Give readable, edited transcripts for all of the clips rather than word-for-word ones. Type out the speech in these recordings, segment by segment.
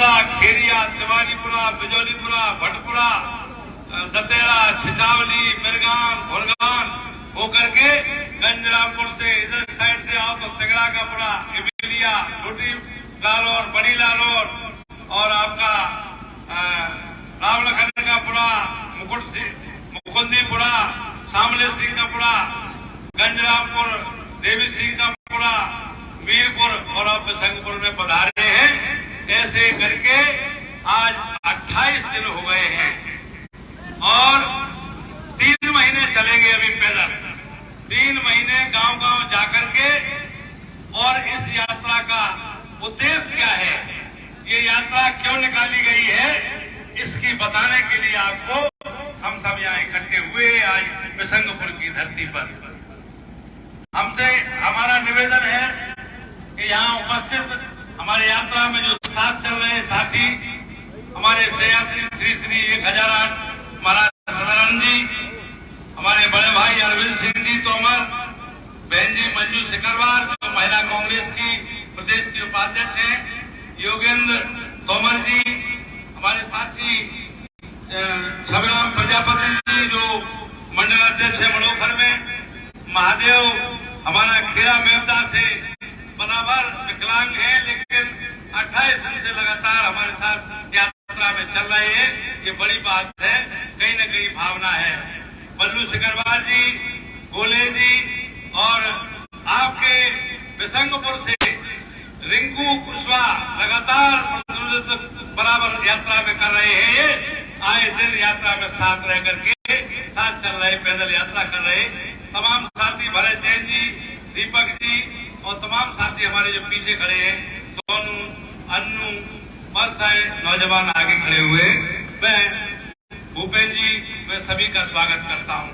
बरौदा, खेरिया, तिवारीपुरा, बिजौलीपुरा, भटपुरा, दतेरा, छिचावली, मिरगान, घोरगान होकर के गंजरामपुर से इधर साइड से आओ तो तिगड़ा का पुरा, इबिलिया, छोटी लालौर, बड़ी लालौर और आपका रावलखंड का पुरा, मुकुंदीपुरा, सामले सिंह का पुरा, गंजरामपुर, देवी सिंह का पुरा, मीरपुर और अब बिसंगपुर में पधारे हैं। ऐसे करके आज 28 दिन हो गए हैं और 3 महीने चलेंगे अभी पैदल। 3 महीने गांव-गांव जाकर के। और इस यात्रा का उद्देश्य क्या है, ये यात्रा क्यों निकाली गई है, इसकी बताने के लिए आपको हम सब यहाँ इकट्ठे हुए आज बिसंगपुर की धरती पर। हमसे हमारा निवेदन है कि यहाँ उपस्थित हमारे यात्रा में जो साथ चल रहे साथी, हमारे सहयात्री श्री 1008 महाराज सदानंद जी, हमारे बड़े भाई अरविंद सिंह जी तोमर, बहन जी मंजू सिकरवार जो महिला कांग्रेस की प्रदेश की उपाध्यक्ष हैं, योगेंद्र तोमर जी, हमारे साथी छबराम प्रजापति जी जो मंडल अध्यक्ष है मनोखर में, महादेव हमारा खेड़ा मेवता से बराबर विकलांग है लेकिन 28 दिन से लगातार हमारे साथ यात्रा में चल रहे हैं। ये बड़ी बात है, कहीं न कहीं भावना है। बल्लू सिकरवार जी, गोले जी और आपके बिसंगपुर से रिंकू कुशवाहा लगातार प्रतिनिधित्व बराबर यात्रा में कर रहे हैं। ये आए दिन यात्रा में साथ रह करके साथ चल रहे, पैदल यात्रा कर रहे तमाम साथी, भरत जैन जी, दीपक जी और तमाम साथी हमारे जो पीछे खड़े हैं, सोनू, अन्नू, बहुत सारे नौजवान आगे खड़े हुए, मैं भूपेन जी मैं सभी का स्वागत करता हूं।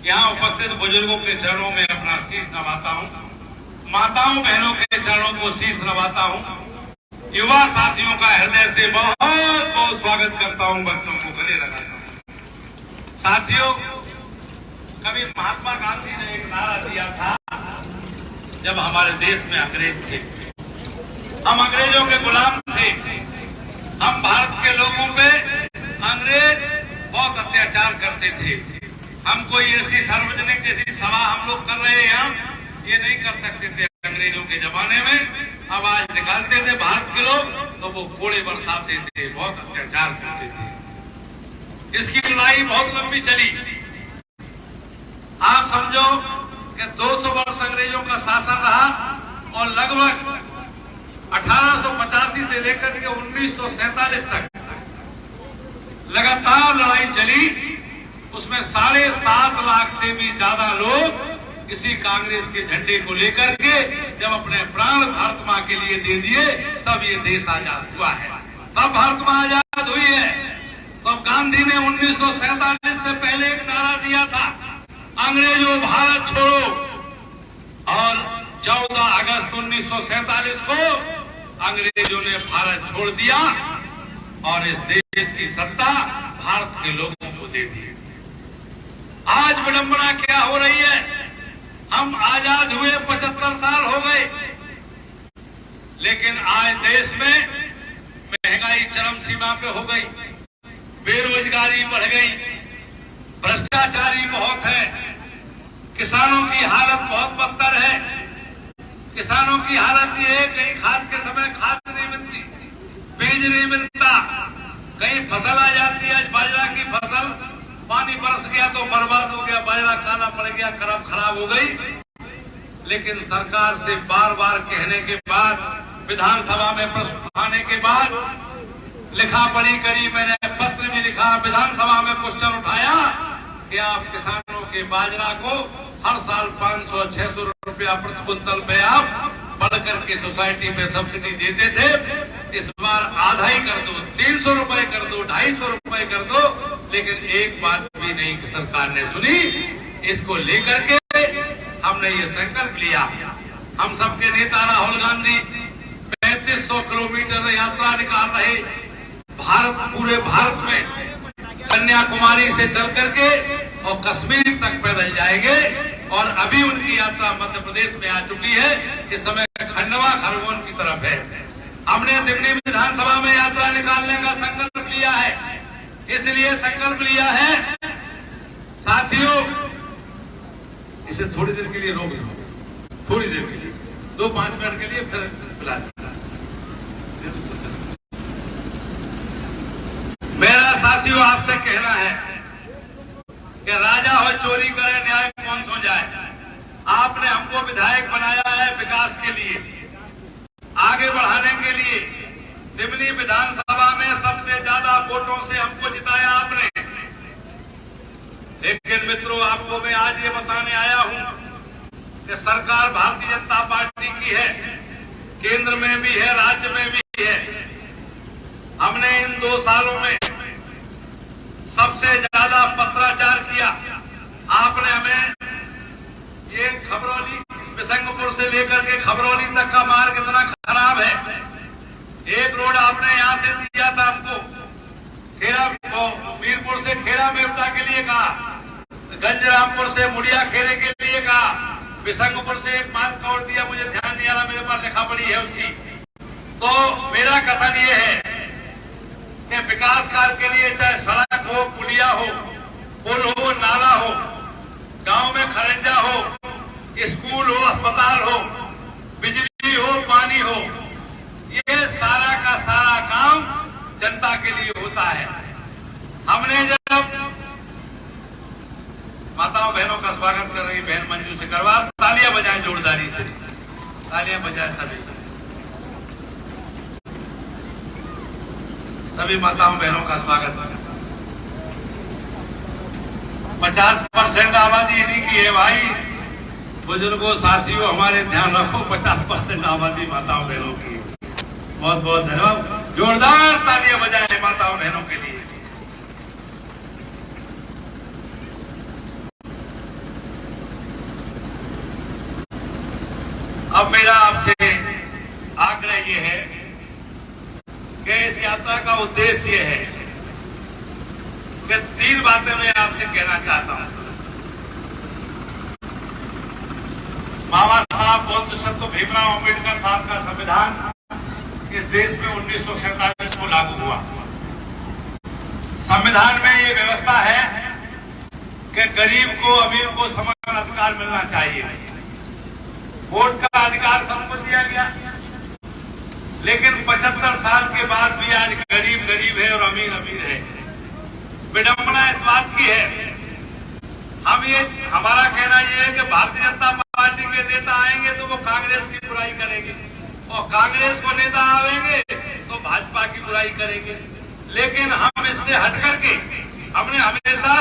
यहाँ उपस्थित बुजुर्गों के चरणों में अपना शीश नवाता हूं, माताओं बहनों के चरणों को शीश नवाता हूं, युवा साथियों का हृदय से बहुत बहुत स्वागत करता हूं, बच्चों को गले लगाता हूं। साथियों, कभी महात्मा गांधी ने एक नारा दिया था जब हमारे देश में अंग्रेज थे, हम अंग्रेजों के गुलाम थे, हम भारत के लोगों पे अंग्रेज बहुत अत्याचार करते थे, हम कोई ऐसी सार्वजनिक जैसी सभा हम लोग कर रहे हैं, हम ये नहीं कर सकते थे अंग्रेजों के जमाने में। आवाज निकालते थे भारत के लोग तो वो कोड़े बरसाते थे, बहुत अत्याचार करते थे। इसकी लड़ाई बहुत लंबी चली। आप समझो कि 200 वर्ष अंग्रेजों का शासन रहा और लगभग 1885 से लेकर के 1947 तक लगातार लड़ाई चली। उसमें 7.5 लाख से भी ज्यादा लोग इसी कांग्रेस के झंडे को लेकर के जब अपने प्राण भारत मां के लिए दे दिए तब ये देश आजाद हुआ है, तब भारत मां आजाद हुई है। तब गांधी ने 1947 से पहले एक नारा दिया था, अंग्रेजों भारत छोड़ो, और 14 अगस्त 1947 को अंग्रेजों ने भारत छोड़ दिया और इस देश की सत्ता भारत के लोगों को दे दी। आज विडंबना क्या हो रही है, हम आजाद हुए 75 साल हो गए, लेकिन आज देश में महंगाई चरम सीमा पे हो गई, बेरोजगारी बढ़ गई, भ्रष्टाचारी बहुत है, किसानों की हालत बहुत बदतर है। किसानों की हालत ये है, कहीं खाद के समय खाद नहीं मिलती, बीज नहीं मिलता, कहीं फसल आ जाती है, बाजरा की फसल पानी बरस गया तो बर्बाद हो गया, बाजरा खाना पड़ गया, करब खराब हो गई। लेकिन सरकार से बार बार कहने के बाद, विधानसभा में प्रश्न उठाने के बाद, लिखा पढ़ी करी, मैंने पत्र भी लिखा, विधानसभा में क्वेश्चन उठाया कि आप किसानों के बाजरा को हर साल 500-600 रुपया प्रति कुंतल पे आप बढ़ करके सोसाइटी में सब्सिडी देते थे, इस बार आधा ही कर दो, 300 रुपए कर दो, 250 रुपए कर दो, लेकिन एक बात भी नहीं सरकार ने सुनी। इसको लेकर के हमने ये संकल्प लिया, हम सबके नेता राहुल गांधी 3500 किलोमीटर यात्रा निकाल रहे, पूरे भारत में कन्याकुमारी से चल करके और कश्मीर तक पैदल जाएंगे। और अभी उनकी यात्रा मध्य प्रदेश में आ चुकी है, इस समय खंडवा खरगोन की तरफ है। हमने दिल्ली विधानसभा में यात्रा इसलिए संकल्प लिया है साथियों, इसे थोड़ी देर के लिए रोक लो, थोड़ी देर के लिए, 2-5 मिनट के लिए, फिर बुला देना। मेरा साथियों आपसे कहना है कि राजा हो चोरी करे न्याय कौन सो जाए। आपने हमको विधायक बनाया है विकास के लिए, आगे बढ़ाने के लिए। निमनी विधानसभा में सबसे ज्यादा वोटों से हमको जिताया आपने। लेकिन मित्रों, आपको मैं आज ये बताने आया हूं कि सरकार भारतीय जनता पार्टी की है, केंद्र में भी है, राज्य में भी है। हमने इन 2 सालों में सबसे ज्यादा पत्राचार किया। आपने हमें ये खबरौली, बिशंगपुर से लेकर के खबरौली तक का मार्ग इतना खराब है। एक रोड आपने यहां से दिया था हमको, खेड़ा, मीरपुर से खेड़ा मेवता के लिए कहा, गंजरामपुर से मुड़िया खेड़े के लिए कहा, बिशंगपुर से एक मार्ग और दिया, मुझे ध्यान नहीं आ रहा, मेरे पास लिखा पड़ी है उसकी। तो मेरा कथन ये है कि विकास कार्य के लिए चाहे सड़क हो, पुलिया हो, पुल हो, नाला हो, गांव में खरंजा हो, स्कूल हो, अस्पताल हो, बिजली हो, पानी हो, ये सारा का सारा काम जनता के लिए होता है। हमने जब माताओं बहनों का स्वागत कर रही बहन मंजू से करवा, तालियां बजाएं जोरदारी से, तालियां बजाएं सभी माताओं बहनों का स्वागत। 50% आबादी इन्हीं की है भाई। बुजुर्गों, साथियों, हमारे ध्यान रखो, 50% आबादी माताओं बहनों की। बहुत बहुत धन्यवाद, जोरदार तालियां बजाएं माताओं बहनों के लिए। अब मेरा आपसे आग्रह ये है कि इस यात्रा का उद्देश्य ये है कि 3 बातें मैं आपसे कहना चाहता हूं। बाबा साहब बौद्ध भीमराव अम्बेडकर साहब का संविधान इस देश में 1947 को लागू हुआ। संविधान में ये व्यवस्था है कि गरीब को, अमीर को समान अधिकार मिलना चाहिए। वोट का अधिकार सबको दिया गया, लेकिन 75 साल के बाद भी आज गरीब गरीब है और अमीर अमीर है। विडंबना इस बात की है, हमारा कहना यह है कि भारतीय जनता पार्टी के नेता आएंगे तो वो कांग्रेस की बुराई करेंगे, और कांग्रेस को नेता आएंगे तो भाजपा की बुराई करेंगे। लेकिन हम इससे हट करके हमने हमेशा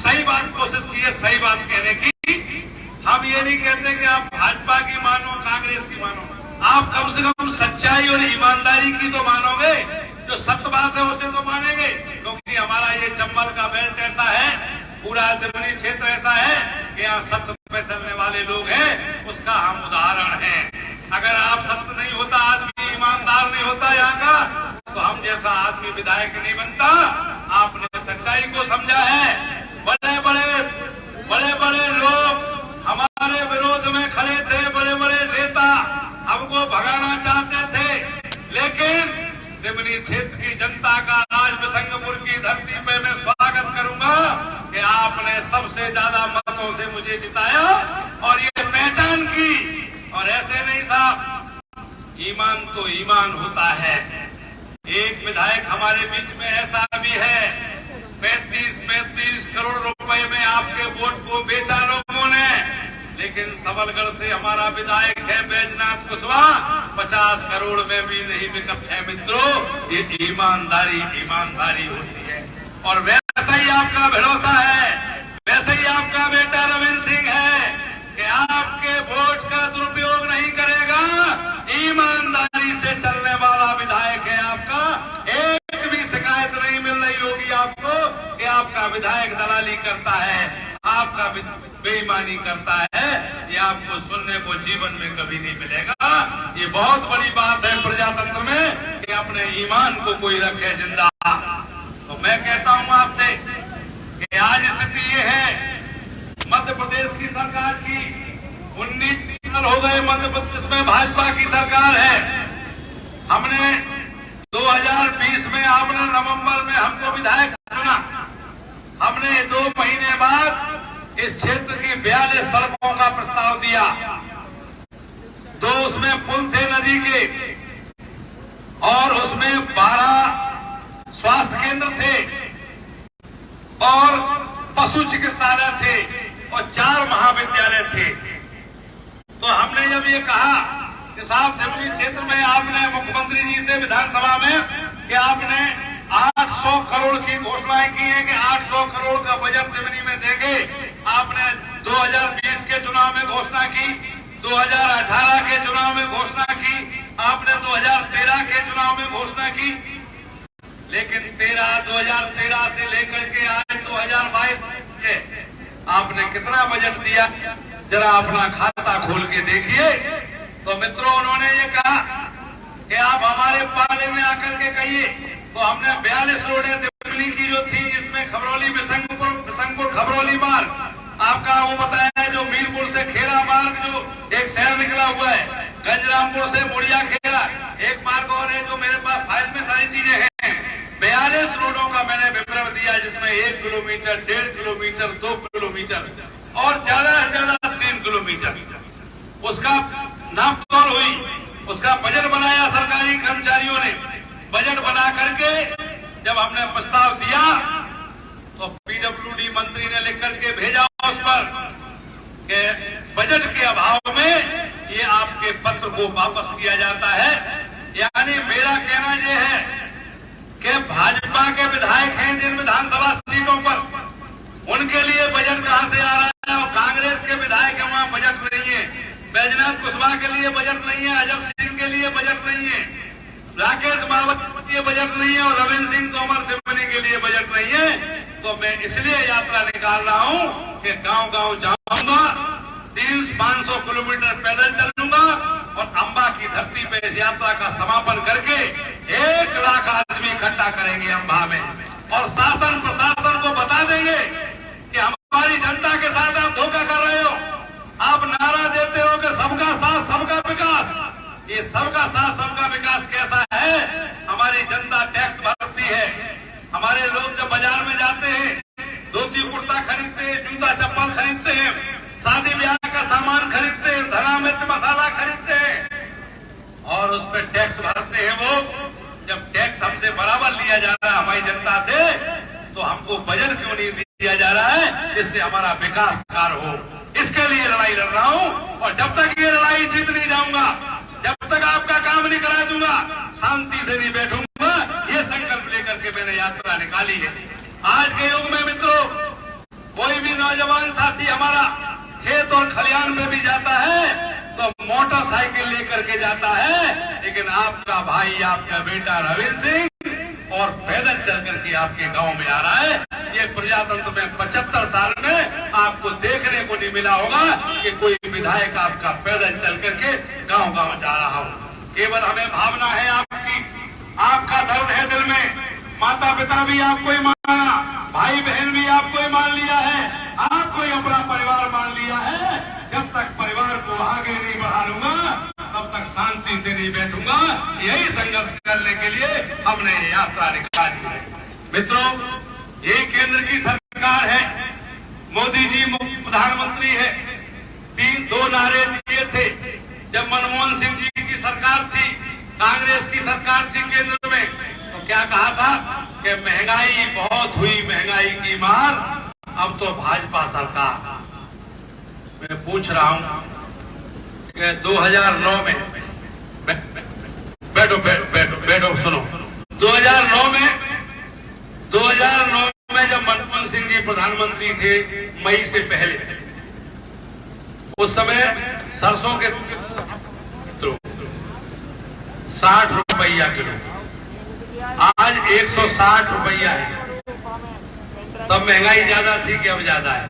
सही बात कोशिश की है, सही बात कहने की। हम ये नहीं कहते कि आप भाजपा की मानो, कांग्रेस की मानो, आप कम से कम सच्चाई और ईमानदारी की तो मानोगे। जो सत्य बात है उसे तो मानेंगे, क्योंकि हमारा ये चंबल का बेल्ट ऐसा है, पूरा जमीनी क्षेत्र ऐसा है कि यहाँ सत्य पे चलने वाले लोग हैं, उसका हम उदाहरण हैं। अगर आप सत्य नहीं होता, आदमी ईमानदार नहीं होता यहाँ का, तो हम जैसा आदमी विधायक नहीं बनता। आपने सच्चाई को समझा है। बड़े बड़े लोग हमारे विरोध में खड़े थे, बड़े बड़े नेता हमको भगाना चाहते थे, लेकिन निमनी क्षेत्र की जनता का आज बिशंगपुर की धरती पे मैं स्वागत करूंगा कि आपने सबसे ज्यादा मतों से मुझे जिताया और ये पहचान की। और ऐसे नहीं साहब, ईमान तो ईमान होता है। एक विधायक हमारे बीच में ऐसा भी है, 35 करोड़ रुपए में आपके वोट को बेचा लोगों ने, लेकिन सबलगढ़ से हमारा विधायक है बैजनाथ कुशवाहा, 50 करोड़ में भी नहीं बिकत है। मित्रों, ये ईमानदारी होती है। और वैसा ही आपका भरोसा है, वैसे ही आपका बेटा रविंद्र सिंह है कि आपके वोट का दुरुपयोग नहीं करेगा। ईमानदारी से चलने वाला विधायक है आपका। एक भी शिकायत नहीं मिल रही होगी आपको कि आपका विधायक दलाली करता है, आपका बेईमानी करता है। ये आपको सुनने को जीवन में कभी नहीं मिलेगा। ये बहुत बड़ी बात है प्रजातंत्र में कि अपने ईमान को कोई रखे जिंदा। तो मैं कहता हूं आपसे कि आज स्थिति ये है, मध्य प्रदेश की सरकार की 19 साल हो गए, मध्य प्रदेश में भाजपा की सरकार है। हमने 2020 में, आपने नवंबर में हमको विधायक चुना, हमने 2 महीने बाद इस क्षेत्र की 42 सड़कों का प्रस्ताव दिया। तो उसमें पुल थे नदी के, और उसमें 12 स्वास्थ्य केंद्र थे, और पशु चिकित्सालय थे, और 4 महाविद्यालय थे। तो हमने जब ये कहा कि साहब जमुई क्षेत्र में आपने मुख्यमंत्री जी से विधानसभा में कि आपने 800 करोड़ की घोषणाएं की हैं कि 800 करोड़ का बजट जमुई में देंगे। आपने 2020 के चुनाव में घोषणा की, 2018 के चुनाव में घोषणा की, आपने 2013 के चुनाव में घोषणा की, लेकिन 2013 से लेकर के आज 2022 आपने कितना बजट दिया, जरा अपना खाता खोल के देखिए। तो मित्रों, उन्होंने ये कहा कि आप हमारे पाले में आकर के कहिए। तो हमने 42 रोडें दिल्ली की जो थी, जिसमें खबरौली बिशंगपुर खबरौली मार्ग, आपका वो बताया जो मीरपुर से खेरा मार्ग जो एक शहर निकला हुआ है, गंजरामपुर से मुड़िया खेरा, एक मार्ग और है जो मेरे पास फाइल में सारी चीजें हैं। 42 रोडों का मैंने विवरण दिया, जिसमें 1 किलोमीटर, 1.5 किलोमीटर, 2 किलोमीटर और ज्यादा से ज्यादा 3 किलोमीटर उसका नापतोल हुई, उसका बजट बनाया सरकारी कर्मचारियों ने। बजट बना करके जब हमने प्रस्ताव दिया तो पीडब्ल्यूडी मंत्री ने लिख करके भेजा उस पर कि बजट के अभाव में ये आपके पत्र को वापस किया जाता है। यानी मेरा कहना यह है कि भाजपा के विधायक हैं जिन विधानसभा सीटों पर, उनके लिए बजट कहां से आ रहा है, और कांग्रेस के विधायक हैं वहां बजट नहीं है। बैजनाथ कुशवाहा के लिए बजट नहीं है, अजब सिंह के लिए बजट नहीं है, राकेश मावत के लिए बजट नहीं है, और रविंद्र सिंह तोमर तिवारी के लिए बजट नहीं है। तो मैं इसलिए यात्रा निकाल रहा हूं कि गांव गांव जाऊंगा, 300-500 किलोमीटर पैदल चलूंगा, और अंबा की धरती पे इस यात्रा का समापन करके 1 लाख आदमी इकट्ठा करेंगे अंबा में, और शासन प्रशासन को बता देंगे कि हमारी जनता के साथ आप धोखा कर रहे हो। आप नारा देते हो कि सबका साथ सबका विकास। ये सबका साथ सबका विकास कैसा है? हमारी जनता टैक्स भरती है। हमारे लोग जब बाजार में जाते हैं, धोती कुर्ता खरीदते हैं, जूता चप्पल खरीदते हैं, शादी ब्याह का सामान खरीदते हैं, धना मिर्च मसाला खरीदते हैं, और उस पर टैक्स भरते हैं वो। जब टैक्स हमसे बराबर लिया जा रहा है हमारी जनता से, तो हमको बजट क्यों नहीं दिया जा रहा है, इससे हमारा विकास कार्य हो। इसके लिए लड़ाई लड़ रहा हूं, और जब तक ये लड़ाई जीत नहीं जाऊंगा, जब तक आपका काम नहीं करा दूंगा, शांति से नहीं बैठूंगा। ये संकल्प लेकर के मैंने यात्रा निकाली है। आज के युग में मित्रों, कोई भी नौजवान साथी हमारा खेत और खलिहान में भी जाता है तो मोटरसाइकिल लेकर के जाता है, लेकिन आपका भाई, आपका बेटा रविंद्र सिंह और पैदल चल करके आपके गांव में आ रहा है। ये प्रजातंत्र में 75 साल में आपको देखने को नहीं मिला होगा कि कोई विधायक आपका पैदल चल करके गांव गांव जा रहा हो। केवल हमें भावना है आपकी, आपका दर्द है दिल में। माता पिता भी आपको ही माना, भाई बहन भी आपको ही मान लिया है, आपको ही अपना परिवार मान लिया है। जब तक परिवार को आगे नहीं बढ़ा लूंगा, तब तक शांति से नहीं बैठूंगा। यही संघर्ष करने के लिए हमने ये यात्रा निकाली है। मित्रों, ये केंद्र की सरकार है, मोदी जी प्रधानमंत्री है। 2 नारे दिए थे जब मनमोहन सिंह जी की सरकार थी, कांग्रेस की सरकार थी केंद्र में, तो क्या कहा था कि महंगाई बहुत हुई, महंगाई की मार, अब तो भाजपा सरकार। मैं पूछ रहा हूं कि 2009 में बैठो सुनो, 2009 में जब मनमोहन सिंह जी प्रधानमंत्री थे, मई से पहले, उस समय सरसों के 60 रुपया किलो, आज 160 रुपया है। तब महंगाई ज्यादा थी कि अब ज्यादा है?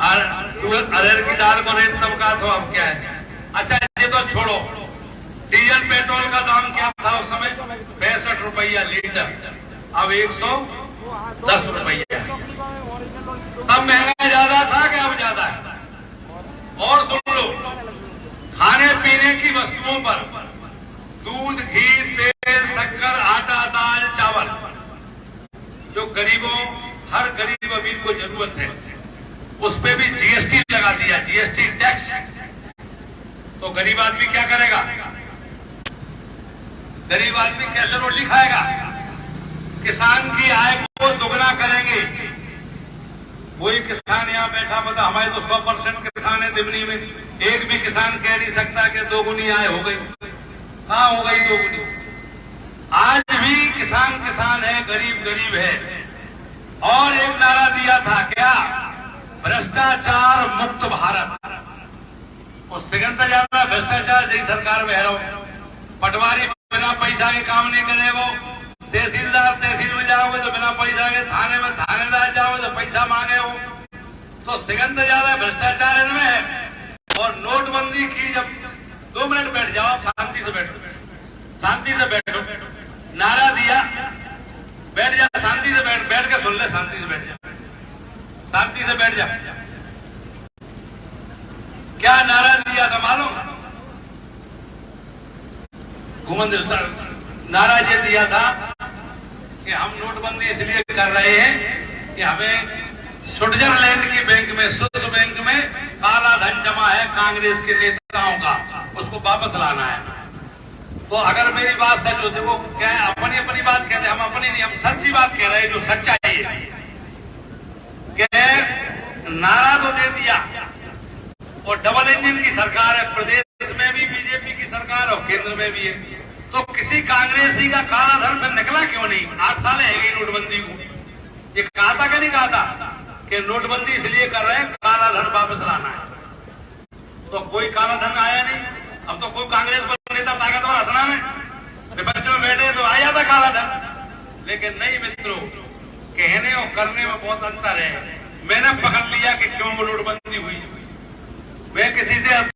अरहर की दाल को रेट तब का तो अब क्या है? अच्छा, ये तो छोड़ो, डीजल पेट्रोल का दाम क्या था उस समय? 65 रुपया लीटर, अब 110 रुपया। तब महंगाई ज्यादा था कि अब ज्यादा है? और सुन लो, खाने पीने की वस्तुओं पर दूध, घी, तेल, शक्कर, आटा, दाल, चावल, जो गरीबों हर गरीब अमीर को जरूरत है, उस पे भी जीएसटी लगा दिया, जीएसटी टैक्स। तो गरीब आदमी क्या करेगा? गरीब आदमी कैसे रोटी खाएगा? किसान की आय को दोगुना करेंगे। कोई किसान यहां बैठा बता, हमारे तो 100% किसान है दिमनी में, एक भी किसान कह नहीं सकता कि दोगुनी आय हो गई। कहां हो गई दोगुनी? आज भी किसान किसान है, गरीब गरीब है। और एक नारा दिया था क्या? भ्रष्टाचार मुक्त भारत। और सिकंदर ज्यादा भ्रष्टाचार जैसी सरकार में है। पटवारी बिना पैसा के काम नहीं करे, वो तहसीलदार तहसील में जाओगे तो बिना पैसा के, थाने में थानेदार जाओगे तो पैसा मांगे हो। तो सिकंदर ज्यादा भ्रष्टाचार इनमें है। और नोटबंदी की जब 2 मिनट बैठ जाओ, शांति से बैठो, शांति से बैठो। नारा दिया, बैठ जा, शांति से बैठ के सुन ले, शांति से बैठ जा, शांति से बैठ जा। क्या नारा दिया था मालूम? घुमंद नारा ये दिया था कि हम नोटबंदी इसलिए कर रहे हैं कि हमें स्विट्जरलैंड की बैंक में, स्विस बैंक में काला धन जमा है कांग्रेस के नेताओं का, उसको वापस लाना है। तो अगर मेरी बात सच हो, देखो क्या है, अपनी अपनी बात कहते हैं, हम अपनी नहीं, हम सच्ची बात कह रहे हैं, जो सच्चाई है। कि नारा तो दे दिया, और डबल इंजन की सरकार है, प्रदेश में भी बीजेपी की सरकार और केंद्र में भी है। तो किसी कांग्रेसी का काला धन में निकला क्यों नहीं? 8 साल है गई नोटबंदी को। ये कहा था कि नहीं कहा था कि नोटबंदी इसलिए कर रहे हैं काला धन वापस लाना है? तो कोई काला धन आया नहीं। अब तो कोई कांग्रेस पर नेता ताकतवर हंसना में विपक्ष में बैठे तो आ जाता काला धन। लेकिन नहीं मित्रों, कहने और करने में बहुत अंतर है। मैंने पकड़ लिया कि क्यों वो नोटबंदी हुई। मैं किसी से